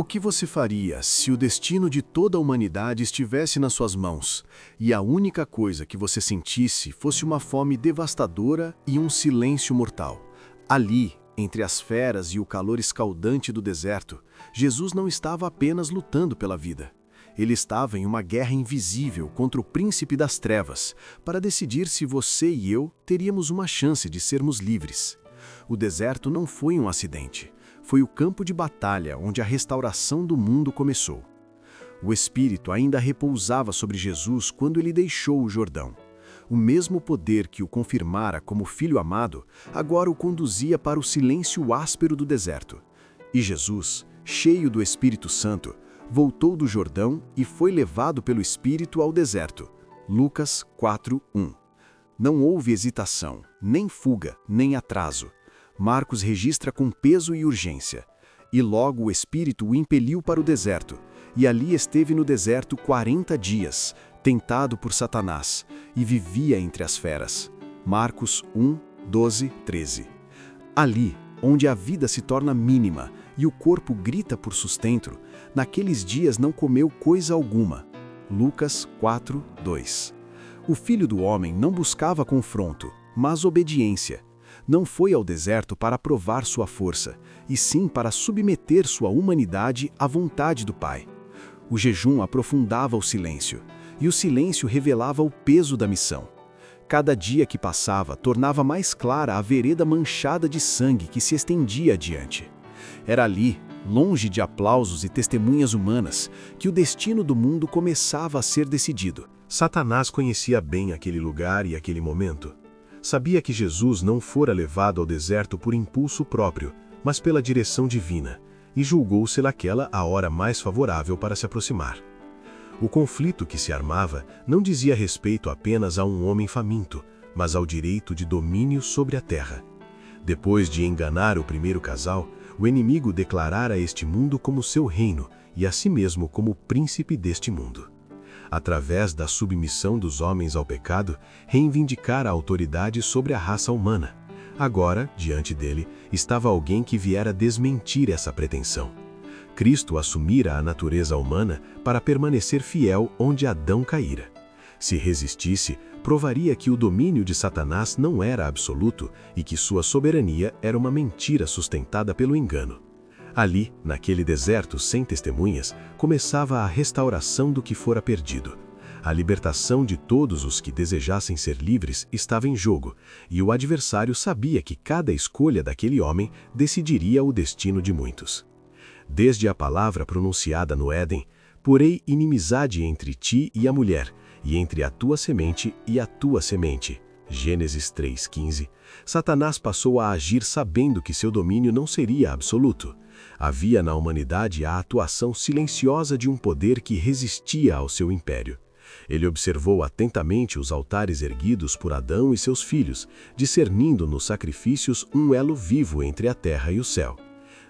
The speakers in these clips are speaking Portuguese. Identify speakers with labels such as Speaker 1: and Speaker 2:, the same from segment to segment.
Speaker 1: O que você faria se o destino de toda a humanidade estivesse nas suas mãos e a única coisa que você sentisse fosse uma fome devastadora e um silêncio mortal? Ali, entre as feras e o calor escaldante do deserto, Jesus não estava apenas lutando pela vida. Ele estava em uma guerra invisível contra o príncipe das trevas, para decidir se você e eu teríamos uma chance de sermos livres. O deserto não foi um acidente. Foi o campo de batalha onde a restauração do mundo começou. O Espírito ainda repousava sobre Jesus quando ele deixou o Jordão. O mesmo poder que o confirmara como filho amado, agora o conduzia para o silêncio áspero do deserto. E Jesus, cheio do Espírito Santo, voltou do Jordão e foi levado pelo Espírito ao deserto. Lucas 4:1. Não houve hesitação, nem fuga, nem atraso. Marcos registra com peso e urgência. E logo o Espírito o impeliu para o deserto, e ali esteve no deserto 40 dias, tentado por Satanás, e vivia entre as feras. Marcos 1:12-13. Ali, onde a vida se torna mínima e o corpo grita por sustento, naqueles dias não comeu coisa alguma. Lucas 4:2. O Filho do Homem não buscava confronto, mas obediência. Não foi ao deserto para provar sua força, e sim para submeter sua humanidade à vontade do Pai. O jejum aprofundava o silêncio, e o silêncio revelava o peso da missão. Cada dia que passava tornava mais clara a vereda manchada de sangue que se estendia adiante. Era ali, longe de aplausos e testemunhas humanas, que o destino do mundo começava a ser decidido.
Speaker 2: Satanás conhecia bem aquele lugar e aquele momento. Sabia que Jesus não fora levado ao deserto por impulso próprio, mas pela direção divina, e julgou-se aquela a hora mais favorável para se aproximar. O conflito que se armava não dizia respeito apenas a um homem faminto, mas ao direito de domínio sobre a terra. Depois de enganar o primeiro casal, o inimigo declarara este mundo como seu reino e a si mesmo como príncipe deste mundo. Através da submissão dos homens ao pecado, reivindicara a autoridade sobre a raça humana. Agora, diante dele, estava alguém que viera desmentir essa pretensão. Cristo assumira a natureza humana para permanecer fiel onde Adão caíra. Se resistisse, provaria que o domínio de Satanás não era absoluto e que sua soberania era uma mentira sustentada pelo engano. Ali, naquele deserto sem testemunhas, começava a restauração do que fora perdido. A libertação de todos os que desejassem ser livres estava em jogo, e o adversário sabia que cada escolha daquele homem decidiria o destino de muitos. Desde a palavra pronunciada no Éden, porei inimizade entre ti e a mulher, e entre a tua semente e a tua semente. Gênesis 3:15. Satanás passou a agir sabendo que seu domínio não seria absoluto. Havia na humanidade a atuação silenciosa de um poder que resistia ao seu império. Ele observou atentamente os altares erguidos por Adão e seus filhos, discernindo nos sacrifícios um elo vivo entre a terra e o céu.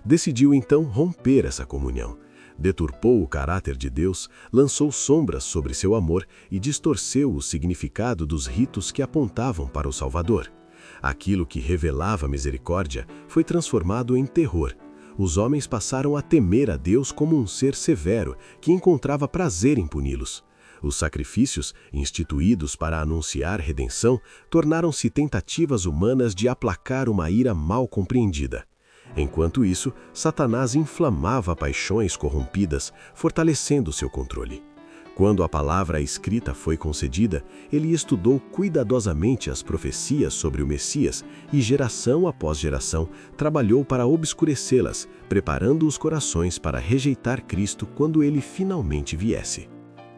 Speaker 2: Decidiu então romper essa comunhão. Deturpou o caráter de Deus, lançou sombras sobre seu amor e distorceu o significado dos ritos que apontavam para o Salvador. Aquilo que revelava misericórdia foi transformado em terror. Os homens passaram a temer a Deus como um ser severo que encontrava prazer em puni-los. Os sacrifícios, instituídos para anunciar redenção, tornaram-se tentativas humanas de aplacar uma ira mal compreendida. Enquanto isso, Satanás inflamava paixões corrompidas, fortalecendo seu controle. Quando a palavra escrita foi concedida, ele estudou cuidadosamente as profecias sobre o Messias e, geração após geração, trabalhou para obscurecê-las, preparando os corações para rejeitar Cristo quando ele finalmente viesse.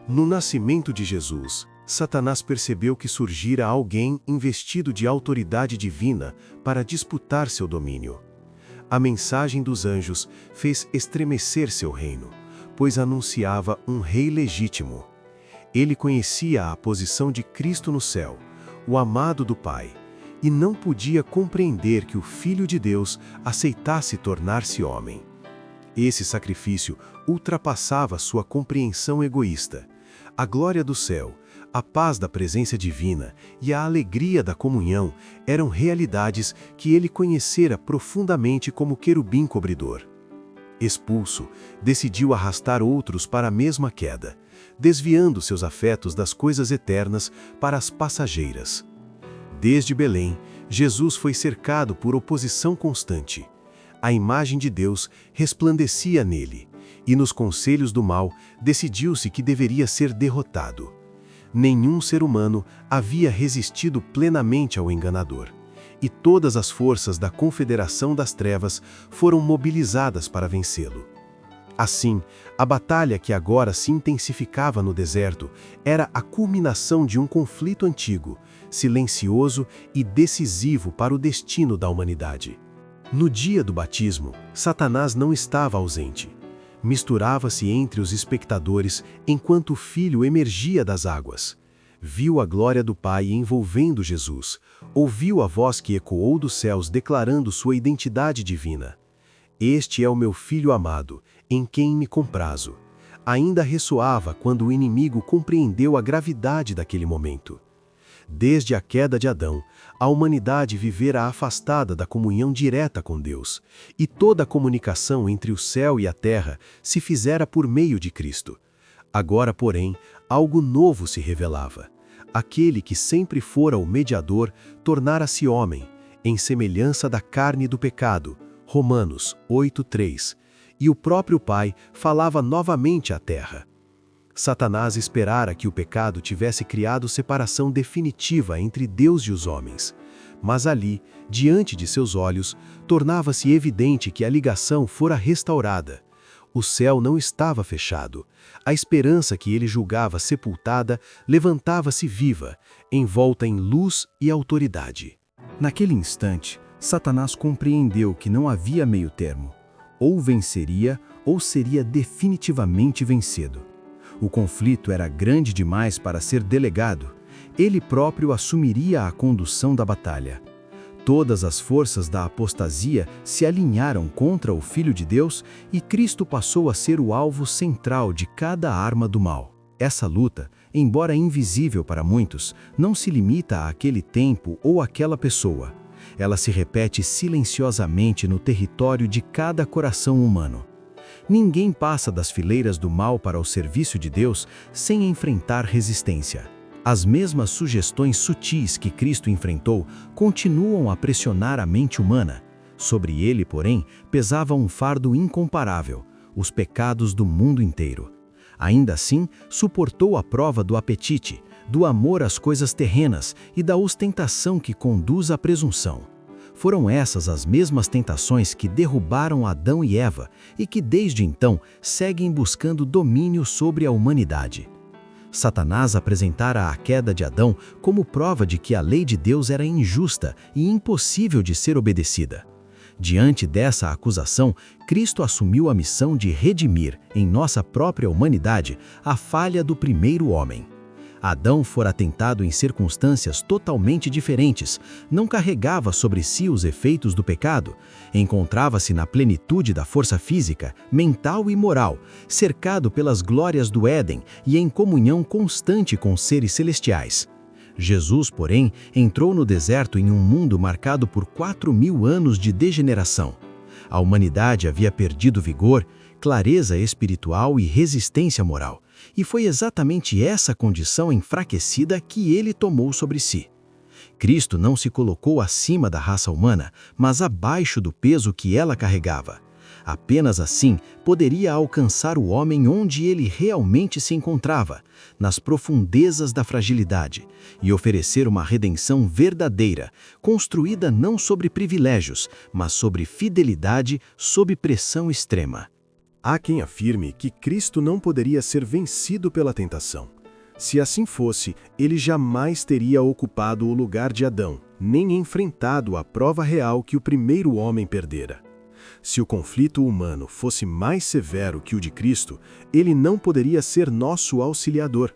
Speaker 1: No nascimento de Jesus, Satanás percebeu que surgira alguém investido de autoridade divina para disputar seu domínio. A mensagem dos anjos fez estremecer seu reino, pois anunciava um rei legítimo. Ele conhecia a posição de Cristo no céu, o amado do Pai, e não podia compreender que o Filho de Deus aceitasse tornar-se homem. Esse sacrifício ultrapassava sua compreensão egoísta. A glória do céu, a paz da presença divina e a alegria da comunhão eram realidades que ele conhecera profundamente como querubim cobridor.
Speaker 2: Expulso, decidiu arrastar outros para a mesma queda, desviando seus afetos das coisas eternas para as passageiras. Desde Belém, Jesus foi cercado por oposição constante. A imagem de Deus resplandecia nele, e nos conselhos do mal decidiu-se que deveria ser derrotado. Nenhum ser humano havia resistido plenamente ao enganador, e todas as forças da Confederação das Trevas foram mobilizadas para vencê-lo. Assim, a batalha que agora se intensificava no deserto era a culminação de um conflito antigo, silencioso e decisivo para o destino da humanidade. No dia do batismo, Satanás não estava ausente. Misturava-se entre os espectadores enquanto o Filho emergia das águas. Viu a glória do Pai envolvendo Jesus, ouviu a voz que ecoou dos céus declarando sua identidade divina. Este é o meu Filho amado, em quem me comprazo. Ainda ressoava quando o inimigo compreendeu a gravidade daquele momento. Desde a queda de Adão, a humanidade vivera afastada da comunhão direta com Deus, e toda a comunicação entre o céu e a terra se fizera por meio de Cristo. Agora, porém, algo novo se revelava. Aquele que sempre fora o mediador tornara-se homem, em semelhança da carne do pecado, Romanos 8:3, e o próprio Pai falava novamente à terra. Satanás esperara que o pecado tivesse criado separação definitiva entre Deus e os homens. Mas ali, diante de seus olhos, tornava-se evidente que a ligação fora restaurada. O céu não estava fechado. A esperança que ele julgava sepultada levantava-se viva, envolta em luz e autoridade.
Speaker 1: Naquele instante, Satanás compreendeu que não havia meio termo. Ou venceria, ou seria definitivamente vencido. O conflito era grande demais para ser delegado. Ele próprio assumiria a condução da batalha. Todas as forças da apostasia se alinharam contra o Filho de Deus e Cristo passou a ser o alvo central de cada arma do mal. Essa luta, embora invisível para muitos, não se limita àquele tempo ou àquela pessoa. Ela se repete silenciosamente no território de cada coração humano. Ninguém passa das fileiras do mal para o serviço de Deus sem enfrentar resistência. As mesmas sugestões sutis que Cristo enfrentou continuam a pressionar a mente humana. Sobre ele, porém, pesava um fardo incomparável, os pecados do mundo inteiro. Ainda assim, suportou a prova do apetite, do amor às coisas terrenas e da ostentação que conduz à presunção. Foram essas as mesmas tentações que derrubaram Adão e Eva e que desde então seguem buscando domínio sobre a humanidade. Satanás apresentara a queda de Adão como prova de que a lei de Deus era injusta e impossível de ser obedecida. Diante dessa acusação, Cristo assumiu a missão de redimir, em nossa própria humanidade, a falha do primeiro homem. Adão fora tentado em circunstâncias totalmente diferentes, não carregava sobre si os efeitos do pecado, encontrava-se na plenitude da força física, mental e moral, cercado pelas glórias do Éden e em comunhão constante com seres celestiais. Jesus, porém, entrou no deserto em um mundo marcado por 4.000 anos de degeneração. A humanidade havia perdido vigor, clareza espiritual e resistência moral. E foi exatamente essa condição enfraquecida que ele tomou sobre si. Cristo não se colocou acima da raça humana, mas abaixo do peso que ela carregava. Apenas assim poderia alcançar o homem onde ele realmente se encontrava, nas profundezas da fragilidade, e oferecer uma redenção verdadeira, construída não sobre privilégios, mas sobre fidelidade sob pressão extrema.
Speaker 2: Há quem afirme que Cristo não poderia ser vencido pela tentação. Se assim fosse, ele jamais teria ocupado o lugar de Adão, nem enfrentado a prova real que o primeiro homem perdera. Se o conflito humano fosse mais severo que o de Cristo, ele não poderia ser nosso auxiliador.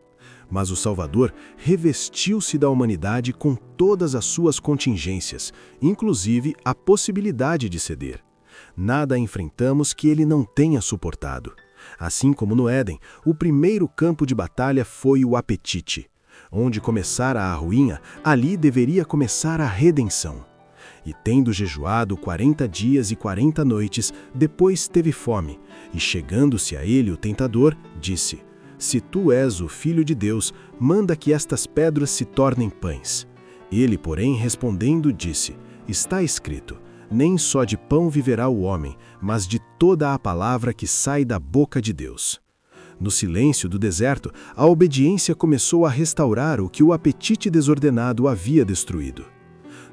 Speaker 2: Mas o Salvador revestiu-se da humanidade com todas as suas contingências, inclusive a possibilidade de ceder. Nada enfrentamos que ele não tenha suportado. Assim como no Éden, o primeiro campo de batalha foi o apetite. Onde começara a ruína, ali deveria começar a redenção.
Speaker 1: E tendo jejuado 40 dias e 40 noites, depois teve fome. E chegando-se a ele o tentador, disse: Se tu és o Filho de Deus, manda que estas pedras se tornem pães. Ele, porém, respondendo, disse: Está escrito: Nem só de pão viverá o homem, mas de toda a palavra que sai da boca de Deus. No silêncio do deserto, a obediência começou a restaurar o que o apetite desordenado havia destruído.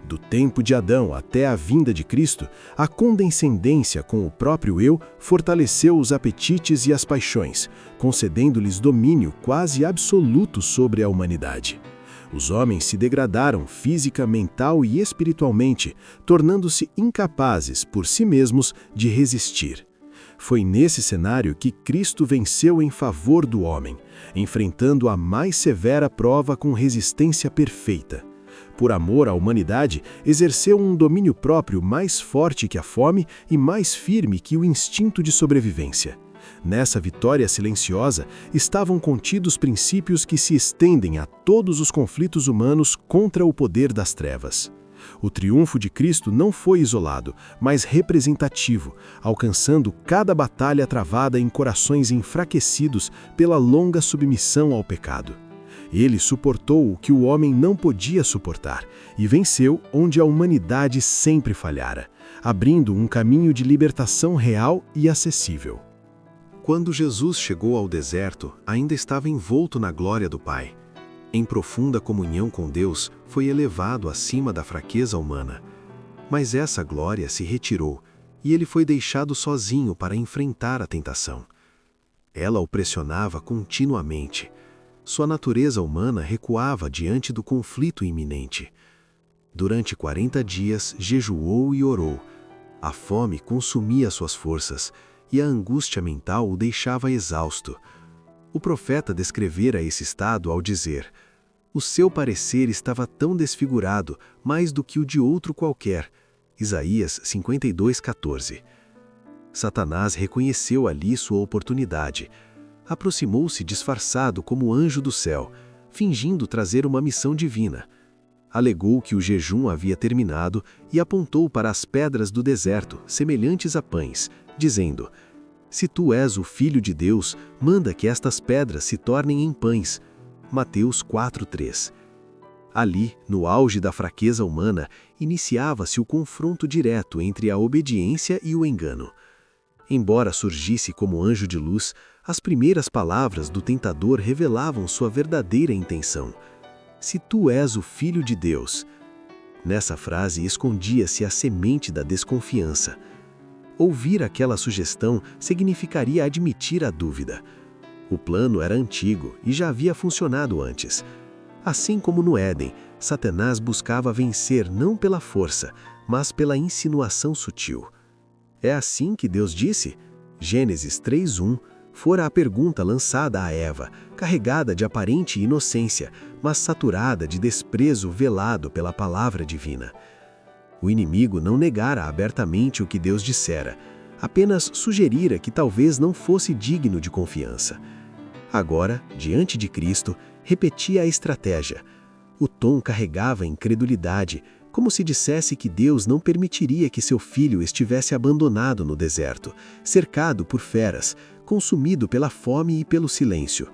Speaker 1: Do tempo de Adão até a vinda de Cristo, a condescendência com o próprio eu fortaleceu os apetites e as paixões, concedendo-lhes domínio quase absoluto sobre a humanidade. Os homens se degradaram física, mental e espiritualmente, tornando-se incapazes por si mesmos de resistir. Foi nesse cenário que Cristo venceu em favor do homem, enfrentando a mais severa prova com resistência perfeita. Por amor à humanidade, exerceu um domínio próprio mais forte que a fome e mais firme que o instinto de sobrevivência. Nessa vitória silenciosa estavam contidos princípios que se estendem a todos os conflitos humanos contra o poder das trevas. O triunfo de Cristo não foi isolado, mas representativo, alcançando cada batalha travada em corações enfraquecidos pela longa submissão ao pecado. Ele suportou o que o homem não podia suportar e venceu onde a humanidade sempre falhara, abrindo um caminho de libertação real e acessível.
Speaker 2: Quando Jesus chegou ao deserto, ainda estava envolto na glória do Pai. Em profunda comunhão com Deus, foi elevado acima da fraqueza humana. Mas essa glória se retirou e ele foi deixado sozinho para enfrentar a tentação. Ela o pressionava continuamente. Sua natureza humana recuava diante do conflito iminente. Durante 40 dias, jejuou e orou. A fome consumia suas forças e a angústia mental o deixava exausto. O profeta descrevera esse estado ao dizer: O seu parecer estava tão desfigurado, mais do que o de outro qualquer. Isaías 52:14. Satanás reconheceu ali sua oportunidade. Aproximou-se disfarçado como anjo do céu, fingindo trazer uma missão divina. Alegou que o jejum havia terminado e apontou para as pedras do deserto, semelhantes a pães, dizendo: Se tu és o Filho de Deus, manda que estas pedras se tornem em pães. Mateus 4:3. Ali, no auge da fraqueza humana, iniciava-se o confronto direto entre a obediência e o engano. Embora surgisse como anjo de luz, as primeiras palavras do tentador revelavam sua verdadeira intenção: Se tu és o Filho de Deus. Nessa frase escondia-se a semente da desconfiança. Ouvir aquela sugestão significaria admitir a dúvida. O plano era antigo e já havia funcionado antes. Assim como no Éden, Satanás buscava vencer não pela força, mas pela insinuação sutil. É assim que Deus disse? Gênesis 3:1 fora a pergunta lançada a Eva, carregada de aparente inocência, mas saturada de desprezo velado pela palavra divina. O inimigo não negara abertamente o que Deus dissera, apenas sugerira que talvez não fosse digno de confiança. Agora, diante de Cristo, repetia a estratégia. O tom carregava incredulidade, como se dissesse que Deus não permitiria que seu filho estivesse abandonado no deserto, cercado por feras, consumido pela fome e pelo silêncio.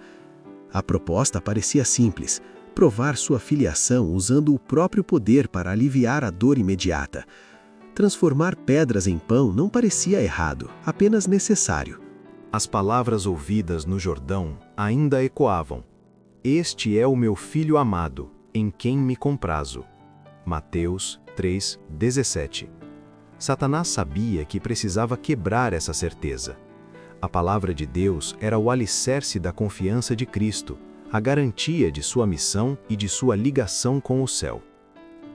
Speaker 2: A proposta parecia simples: provar sua filiação usando o próprio poder para aliviar a dor imediata. Transformar pedras em pão não parecia errado, apenas necessário.
Speaker 3: As palavras ouvidas no Jordão ainda ecoavam: Este é o meu filho amado, em quem me comprazo. Mateus 3:17. Satanás sabia que precisava quebrar essa certeza. A palavra de Deus era o alicerce da confiança de Cristo, a garantia de sua missão e de sua ligação com o céu.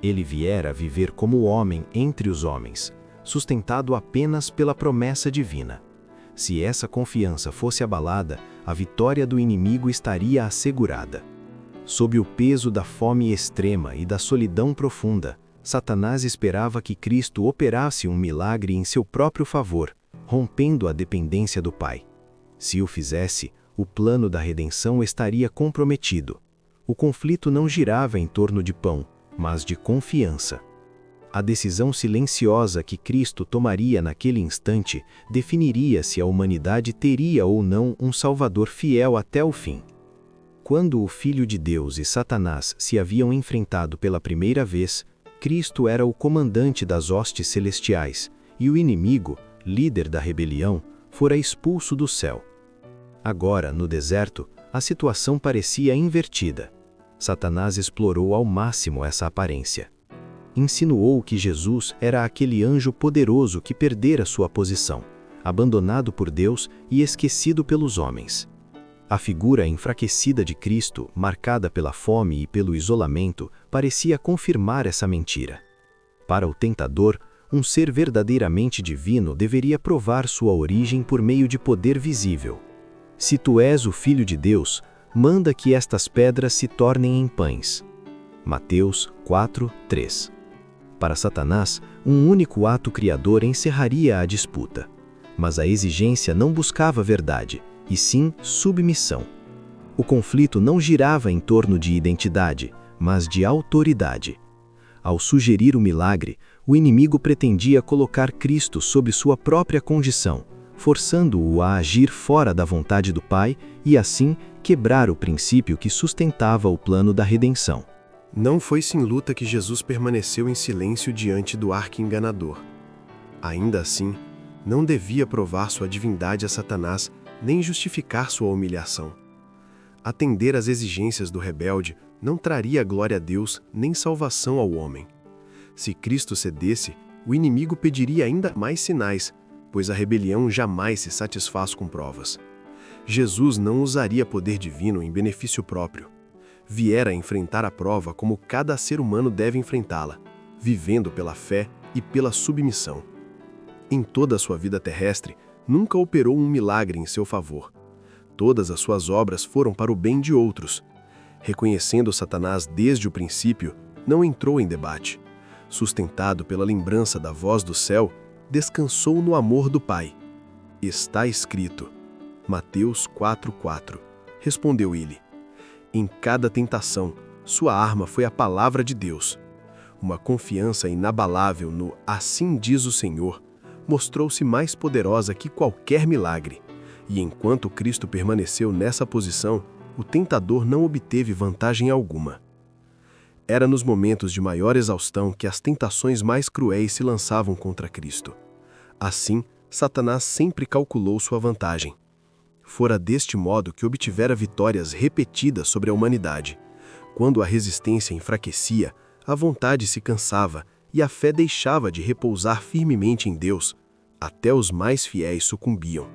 Speaker 3: Ele viera viver como homem entre os homens, sustentado apenas pela promessa divina. Se essa confiança fosse abalada, a vitória do inimigo estaria assegurada. Sob o peso da fome extrema e da solidão profunda, Satanás esperava que Cristo operasse um milagre em seu próprio favor, rompendo a dependência do Pai. Se o fizesse, o plano da redenção estaria comprometido. O conflito não girava em torno de pão, mas de confiança. A decisão silenciosa que Cristo tomaria naquele instante definiria se a humanidade teria ou não um Salvador fiel até o fim. Quando o Filho de Deus e Satanás se haviam enfrentado pela primeira vez, Cristo era o comandante das hostes celestiais, e o inimigo, líder da rebelião, fora expulso do céu. Agora, no deserto, a situação parecia invertida. Satanás explorou ao máximo essa aparência. Insinuou que Jesus era aquele anjo poderoso que perdera sua posição, abandonado por Deus e esquecido pelos homens. A figura enfraquecida de Cristo, marcada pela fome e pelo isolamento, parecia confirmar essa mentira. Para o tentador, um ser verdadeiramente divino deveria provar sua origem por meio de poder visível. Se tu és o Filho de Deus, manda que estas pedras se tornem em pães. Mateus 4:3. Para Satanás, um único ato criador encerraria a disputa. Mas a exigência não buscava verdade, e sim submissão. O conflito não girava em torno de identidade, mas de autoridade. Ao sugerir o milagre, o inimigo pretendia colocar Cristo sob sua própria condição, forçando-o a agir fora da vontade do Pai e, assim, quebrar o princípio que sustentava o plano da redenção.
Speaker 1: Não foi sem luta que Jesus permaneceu em silêncio diante do arqui-enganador. Ainda assim, não devia provar sua divindade a Satanás, nem justificar sua humilhação. Atender às exigências do rebelde não traria glória a Deus nem salvação ao homem. Se Cristo cedesse, o inimigo pediria ainda mais sinais, pois a rebelião jamais se satisfaz com provas. Jesus não usaria poder divino em benefício próprio. Viera enfrentar a prova como cada ser humano deve enfrentá-la, vivendo pela fé e pela submissão. Em toda a sua vida terrestre, nunca operou um milagre em seu favor. Todas as suas obras foram para o bem de outros. Reconhecendo Satanás desde o princípio, não entrou em debate. Sustentado pela lembrança da voz do céu, descansou no amor do Pai. Está escrito. Mateus 4:4. Respondeu ele. Em cada tentação, sua arma foi a palavra de Deus. Uma confiança inabalável no "assim diz o Senhor" mostrou-se mais poderosa que qualquer milagre. E enquanto Cristo permaneceu nessa posição, o tentador não obteve vantagem alguma. Era nos momentos de maior exaustão que as tentações mais cruéis se lançavam contra Cristo. Assim, Satanás sempre calculou sua vantagem. Fora deste modo que obtivera vitórias repetidas sobre a humanidade. Quando a resistência enfraquecia, a vontade se cansava e a fé deixava de repousar firmemente em Deus. Até os mais fiéis sucumbiam.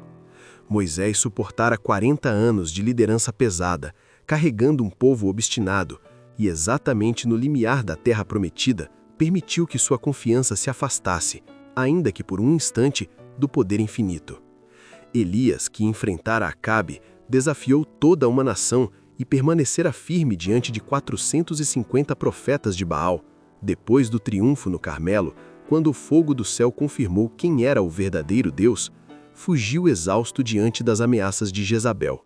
Speaker 1: Moisés suportara 40 anos de liderança pesada, carregando um povo obstinado, e exatamente no limiar da terra prometida, permitiu que sua confiança se afastasse, ainda que por um instante, do poder infinito. Elias, que enfrentara Acabe, desafiou toda uma nação e permanecera firme diante de 450 profetas de Baal, depois do triunfo no Carmelo, quando o fogo do céu confirmou quem era o verdadeiro Deus, fugiu exausto diante das ameaças de Jezabel.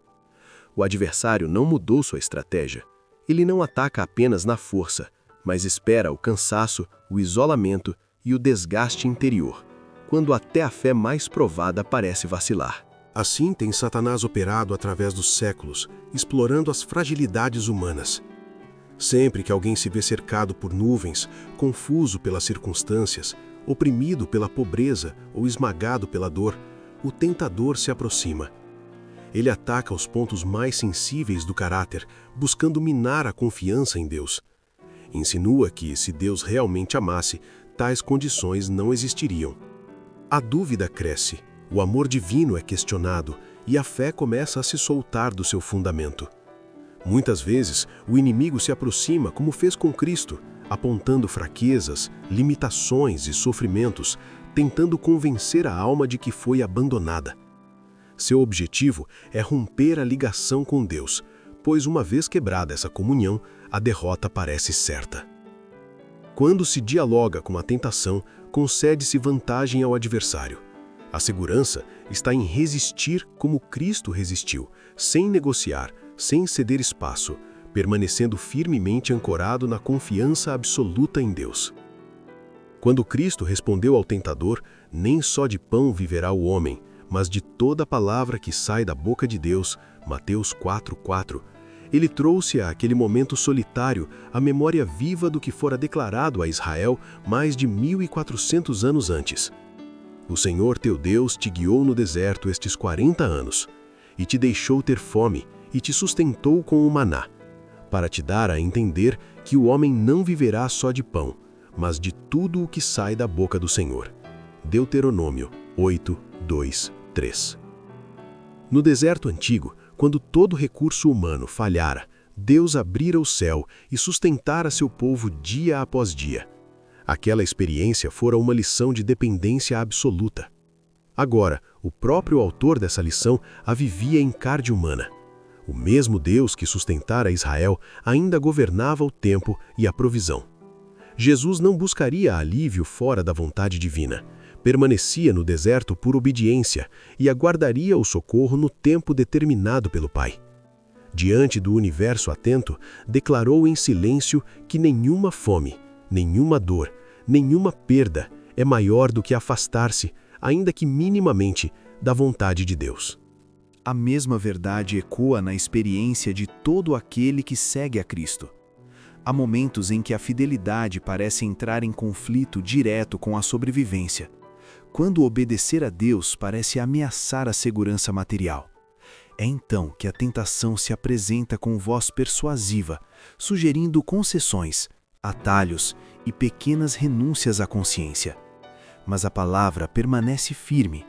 Speaker 1: O adversário não mudou sua estratégia. Ele não ataca apenas na força, mas espera o cansaço, o isolamento e o desgaste interior, quando até a fé mais provada parece vacilar.
Speaker 2: Assim tem Satanás operado através dos séculos, explorando as fragilidades humanas. Sempre que alguém se vê cercado por nuvens, confuso pelas circunstâncias, oprimido pela pobreza ou esmagado pela dor, o tentador se aproxima. Ele ataca os pontos mais sensíveis do caráter, buscando minar a confiança em Deus. Insinua que, se Deus realmente amasse, tais condições não existiriam. A dúvida cresce, o amor divino é questionado e a fé começa a se soltar do seu fundamento. Muitas vezes, o inimigo se aproxima como fez com Cristo, apontando fraquezas, limitações e sofrimentos, tentando convencer a alma de que foi abandonada. Seu objetivo é romper a ligação com Deus, pois uma vez quebrada essa comunhão, a derrota parece certa. Quando se dialoga com a tentação, concede-se vantagem ao adversário. A segurança está em resistir como Cristo resistiu, sem negociar, sem ceder espaço, permanecendo firmemente ancorado na confiança absoluta em Deus. Quando Cristo respondeu ao tentador, nem só de pão viverá o homem, mas de toda palavra que sai da boca de Deus, Mateus 4:4, ele trouxe àquele momento solitário a memória viva do que fora declarado a Israel mais de 1400 anos antes. O Senhor teu Deus te guiou no deserto estes 40 anos, e te deixou ter fome, e te sustentou com o maná, para te dar a entender que o homem não viverá só de pão, mas de tudo o que sai da boca do Senhor. Deuteronômio 8:2-3. No deserto antigo, quando todo recurso humano falhara, Deus abrira o céu e sustentara seu povo dia após dia. Aquela experiência fora uma lição de dependência absoluta. Agora, o próprio autor dessa lição a vivia em carne humana. O mesmo Deus que sustentara Israel ainda governava o tempo e a provisão. Jesus não buscaria alívio fora da vontade divina. Permanecia no deserto por obediência e aguardaria o socorro no tempo determinado pelo Pai. Diante do universo atento, declarou em silêncio que nenhuma fome, nenhuma dor, nenhuma perda é maior do que afastar-se, ainda que minimamente, da vontade de Deus.
Speaker 1: A mesma verdade ecoa na experiência de todo aquele que segue a Cristo. Há momentos em que a fidelidade parece entrar em conflito direto com a sobrevivência, quando obedecer a Deus parece ameaçar a segurança material. É então que a tentação se apresenta com voz persuasiva, sugerindo concessões, atalhos e pequenas renúncias à consciência. Mas a palavra permanece firme.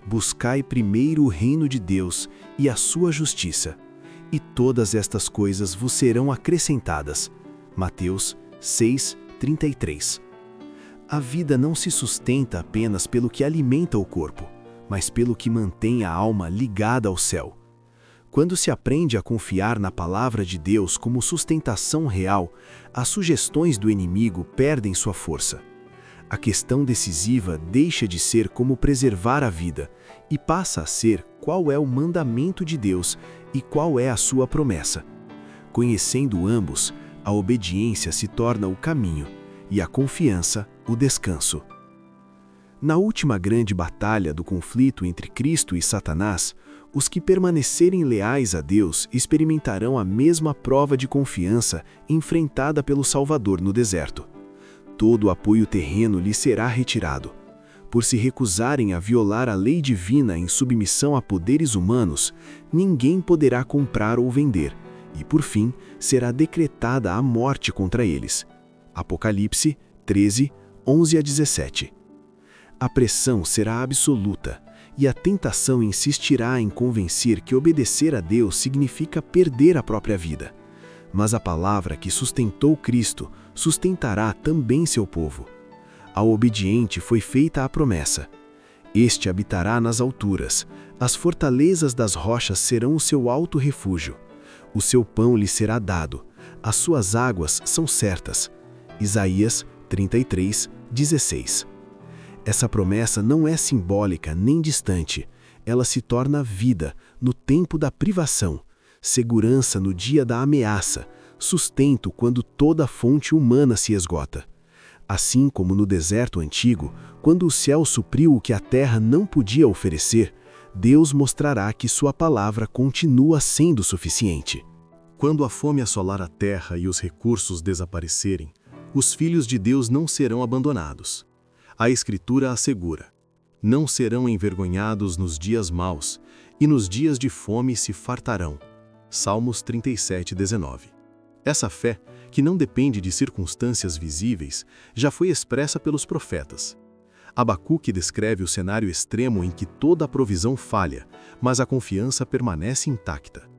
Speaker 1: Buscai primeiro o reino de Deus e a sua justiça, e todas estas coisas vos serão acrescentadas. Mateus 6:33. A vida não se sustenta apenas pelo que alimenta o corpo, mas pelo que mantém a alma ligada ao céu. Quando se aprende a confiar na palavra de Deus como sustentação real, as sugestões do inimigo perdem sua força. A questão decisiva deixa de ser como preservar a vida e passa a ser qual é o mandamento de Deus e qual é a sua promessa. Conhecendo ambos, a obediência se torna o caminho e a confiança o descanso. Na última grande batalha do conflito entre Cristo e Satanás, os que permanecerem leais a Deus experimentarão a mesma prova de confiança enfrentada pelo Salvador no deserto. Todo o apoio terreno lhe será retirado. Por se recusarem a violar a lei divina em submissão a poderes humanos, ninguém poderá comprar ou vender, e por fim será decretada a morte contra eles. Apocalipse 13:11-17. A pressão será absoluta, e a tentação insistirá em convencer que obedecer a Deus significa perder a própria vida. Mas a palavra que sustentou Cristo sustentará também seu povo. Ao obediente foi feita a promessa: este habitará nas alturas, as fortalezas das rochas serão o seu alto refúgio. O seu pão lhe será dado, as suas águas são certas. Isaías 33:16. Essa promessa não é simbólica nem distante, ela se torna vida no tempo da privação, segurança no dia da ameaça, sustento quando toda fonte humana se esgota. Assim como no deserto antigo, quando o céu supriu o que a terra não podia oferecer, Deus mostrará que sua palavra continua sendo suficiente.
Speaker 2: Quando a fome assolar a terra e os recursos desaparecerem, os filhos de Deus não serão abandonados. A Escritura assegura: não serão envergonhados nos dias maus, e nos dias de fome se fartarão. Salmos 37:19. Essa fé, que não depende de circunstâncias visíveis, já foi expressa pelos profetas. Abacuque descreve o cenário extremo em que toda a provisão falha, mas a confiança permanece intacta.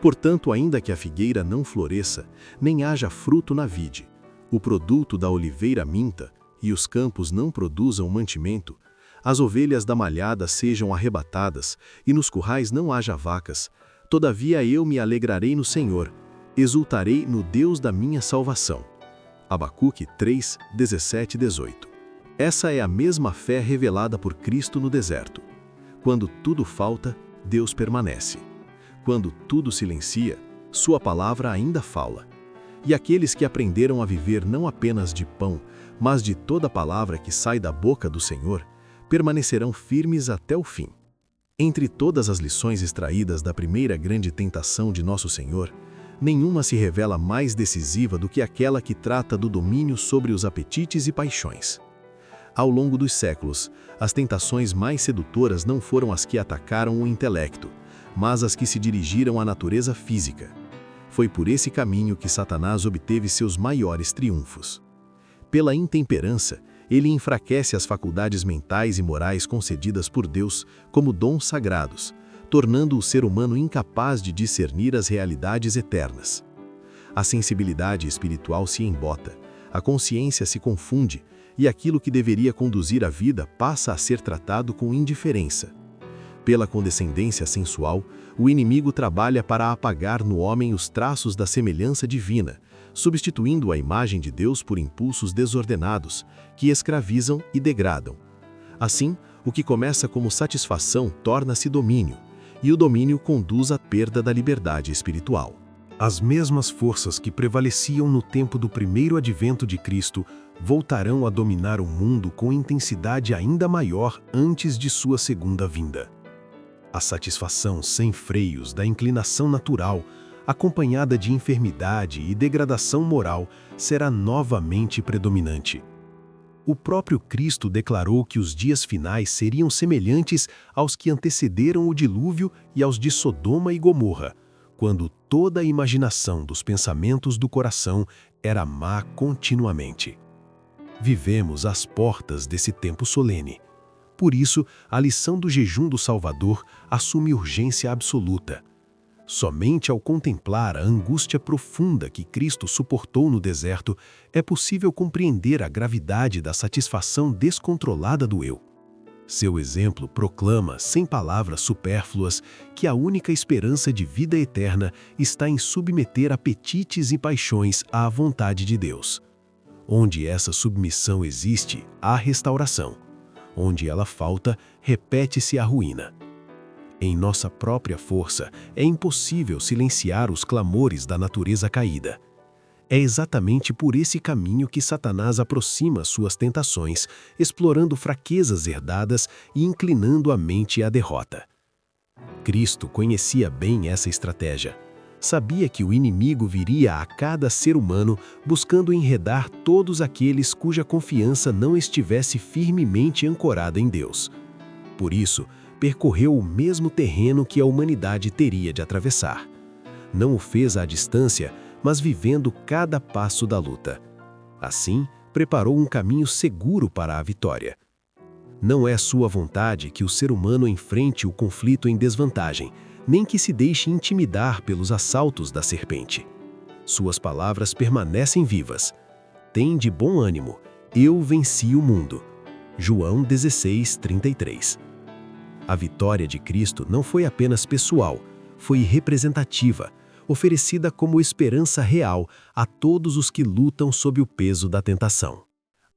Speaker 2: Portanto, ainda que a figueira não floresça, nem haja fruto na vide, o produto da oliveira minta, e os campos não produzam mantimento, as ovelhas da malhada sejam arrebatadas, e nos currais não haja vacas, todavia eu me alegrarei no Senhor, exultarei no Deus da minha salvação. Abacuque 3:17-18. Essa é a mesma fé revelada por Cristo no deserto. Quando tudo falta, Deus permanece. Quando tudo silencia, sua palavra ainda fala. E aqueles que aprenderam a viver não apenas de pão,
Speaker 1: mas de toda palavra que sai da boca do Senhor, permanecerão firmes até o fim. Entre todas as lições extraídas da primeira grande tentação de Nosso Senhor, nenhuma se revela mais decisiva do que aquela que trata do domínio sobre os apetites e paixões. Ao longo dos séculos, as tentações mais sedutoras não foram as que atacaram o intelecto, mas as que se dirigiram à natureza física. Foi por esse caminho que Satanás obteve seus maiores triunfos. Pela intemperança, ele enfraquece as faculdades mentais e morais concedidas por Deus como dons sagrados, tornando o ser humano incapaz de discernir as realidades eternas. A sensibilidade espiritual se embota, a consciência se confunde, e aquilo que deveria conduzir a vida passa a ser tratado com indiferença. Pela condescendência sensual, o inimigo trabalha para apagar no homem os traços da semelhança divina, substituindo a imagem de Deus por impulsos desordenados, que escravizam e degradam. Assim, o que começa como satisfação torna-se domínio, e o domínio conduz à perda da liberdade espiritual.
Speaker 2: As mesmas forças que prevaleciam no tempo do primeiro advento de Cristo voltarão a dominar o mundo com intensidade ainda maior antes de sua segunda vinda. A satisfação sem freios da inclinação natural, acompanhada de enfermidade e degradação moral, será novamente predominante. O próprio Cristo declarou que os dias finais seriam semelhantes aos que antecederam o dilúvio e aos de Sodoma e Gomorra, quando toda a imaginação dos pensamentos do coração era má continuamente. Vivemos às portas desse tempo solene. Por isso, a lição do jejum do Salvador assume urgência absoluta. Somente ao contemplar a angústia profunda que Cristo suportou no deserto, é possível compreender a gravidade da satisfação descontrolada do eu. Seu exemplo proclama, sem palavras supérfluas, que a única esperança de vida eterna está em submeter apetites e paixões à vontade de Deus. Onde essa submissão existe, há restauração. Onde ela falta, repete-se a ruína. Em nossa própria força, é impossível silenciar os clamores da natureza caída. É exatamente por esse caminho que Satanás aproxima suas tentações, explorando fraquezas herdadas e inclinando a mente à derrota. Cristo conhecia bem essa estratégia. Sabia que o inimigo viria a cada ser humano buscando enredar todos aqueles cuja confiança não estivesse firmemente ancorada em Deus. Por isso, percorreu o mesmo terreno que a humanidade teria de atravessar. Não o fez à distância, mas vivendo cada passo da luta. Assim, preparou um caminho seguro para a vitória. Não é sua vontade que o ser humano enfrente o conflito em desvantagem, nem que se deixe intimidar pelos assaltos da serpente. Suas palavras permanecem vivas. Tende bom ânimo, eu venci o mundo. João 16:33. A vitória de Cristo não foi apenas pessoal, foi representativa, oferecida como esperança real a todos os que lutam sob o peso da tentação.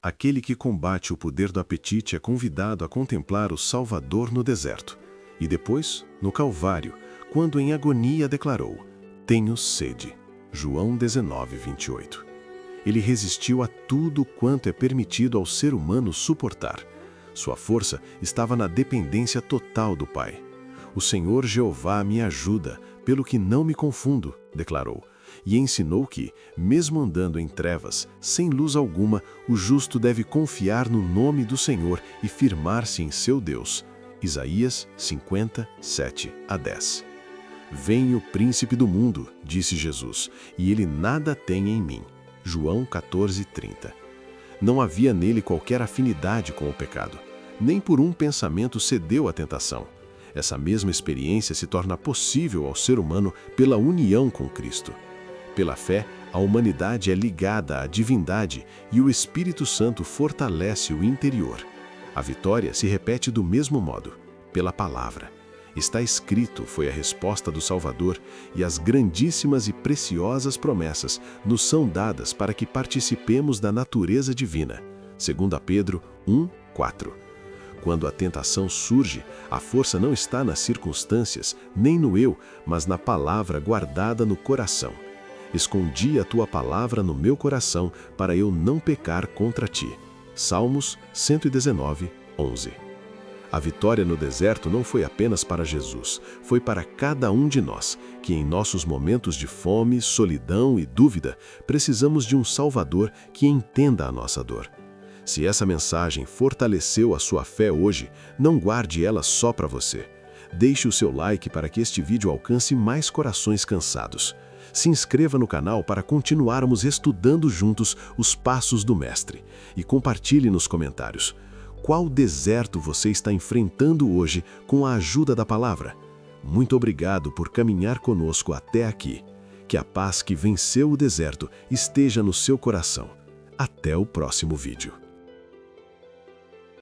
Speaker 1: Aquele que combate o poder do apetite é convidado a contemplar o Salvador no deserto. E depois, no Calvário, quando em agonia declarou: "Tenho sede." João 19:28. Ele resistiu a tudo quanto é permitido ao ser humano suportar. Sua força estava na dependência total do Pai. "O Senhor Jeová me ajuda, pelo que não me confundo", declarou, e ensinou que, mesmo andando em trevas, sem luz alguma, o justo deve confiar no nome do Senhor e firmar-se em seu Deus. Isaías 50:7-10. "Vem o príncipe do mundo", disse Jesus, "e ele nada tem em mim." João 14:30. Não havia nele qualquer afinidade com o pecado. Nem por um pensamento cedeu à tentação. Essa mesma experiência se torna possível ao ser humano pela união com Cristo. Pela fé, a humanidade é ligada à divindade e o Espírito Santo fortalece o interior. A vitória se repete do mesmo modo, pela palavra. Está escrito foi a resposta do Salvador, e as grandíssimas e preciosas promessas nos são dadas para que participemos da natureza divina. 2 Pedro 1:4. Quando a tentação surge, a força não está nas circunstâncias, nem no eu, mas na palavra guardada no coração.
Speaker 2: Escondi a tua palavra no meu coração para eu não pecar contra ti. Salmos 119, 11. A vitória no deserto não foi apenas para Jesus, foi para cada um de nós, que em nossos momentos de fome, solidão e dúvida, precisamos de um Salvador que entenda a nossa dor. Se essa mensagem fortaleceu a sua fé hoje, não guarde ela só para você. Deixe o seu like para que este vídeo alcance mais corações cansados. Se inscreva no canal para continuarmos estudando juntos os passos do Mestre. E compartilhe nos comentários. Qual deserto você está enfrentando hoje com a ajuda da palavra? Muito obrigado por caminhar conosco até aqui. Que a paz que venceu o deserto esteja no seu coração. Até o próximo vídeo.